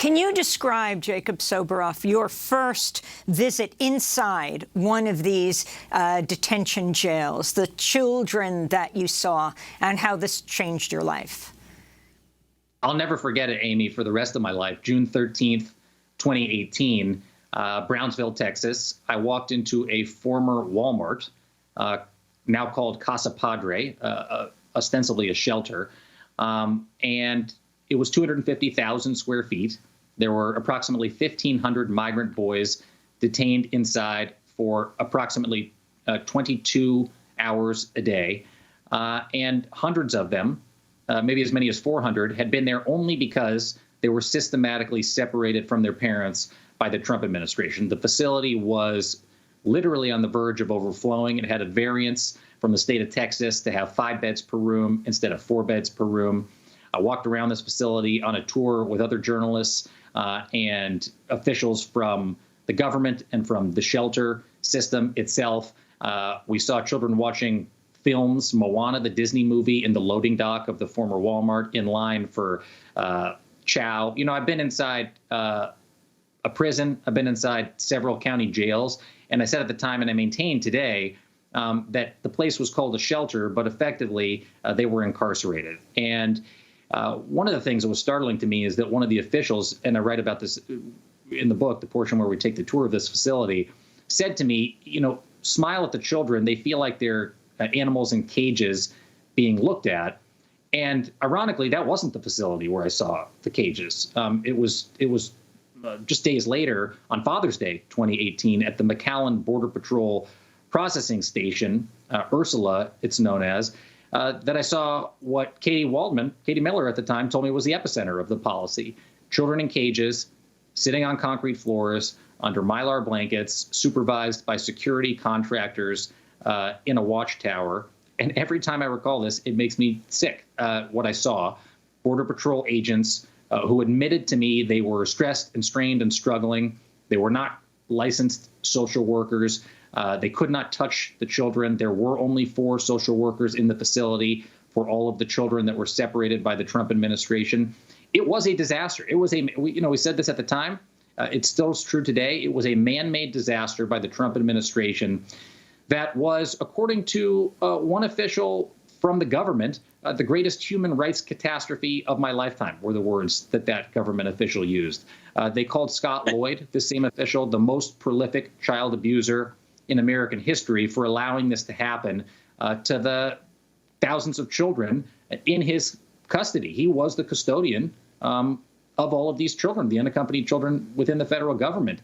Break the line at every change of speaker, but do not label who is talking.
Can you describe, Jacob Soboroff, your first visit inside one of these detention jails, the children that you saw, and how this changed your life?
I'll never forget it, Amy, for the rest of my life. June 13th, 2018, Brownsville, Texas. I walked into a former Walmart, now called Casa Padre, ostensibly a shelter, and it was 250,000 square feet. There were approximately 1,500 migrant boys detained inside for approximately 22 hours a day. And hundreds of them, maybe as many as 400, had been there only because they were systematically separated from their parents by the Trump administration. The facility was literally on the verge of overflowing. It had a variance from the state of Texas to have 5 beds per room instead of 4 beds per room. I walked around this facility on a tour with other journalists and officials from the government and from the shelter system itself. We saw children watching films, Moana, the Disney movie, in the loading dock of the former Walmart in line for chow. You know, I've been inside a prison. I've been inside several county jails. And I said at the time, and I maintain today, that the place was called a shelter, but effectively they were incarcerated. And one of the things that was startling to me is that one of the officials, and I write about this in the book, the portion where we take the tour of this facility, said to me, you know, smile at the children. They feel like they're animals in cages being looked at. And ironically, that wasn't the facility where I saw the cages. It was just days later, on Father's Day 2018, at the McAllen Border Patrol processing station, Ursula, it's known as, that I saw what Katie Miller at the time, told me was the epicenter of the policy. Children in cages, sitting on concrete floors, under Mylar blankets, supervised by security contractors in a watchtower. And every time I recall this, it makes me sick, what I saw. Border Patrol agents who admitted to me they were stressed and strained and struggling. They were not licensed social workers. They could not touch the children. There were only 4 social workers in the facility for all of the children that were separated by the Trump administration. It was a disaster. It was we said this at the time. It's still true today. It was a man-made disaster by the Trump administration that was, according to one official from the government, the greatest human rights catastrophe of my lifetime, were the words that government official used. They called Scott Lloyd, the same official, the most prolific child abuser in American history for allowing this to happen to the thousands of children in his custody. He was the custodian of all of these children, the unaccompanied children within the federal government.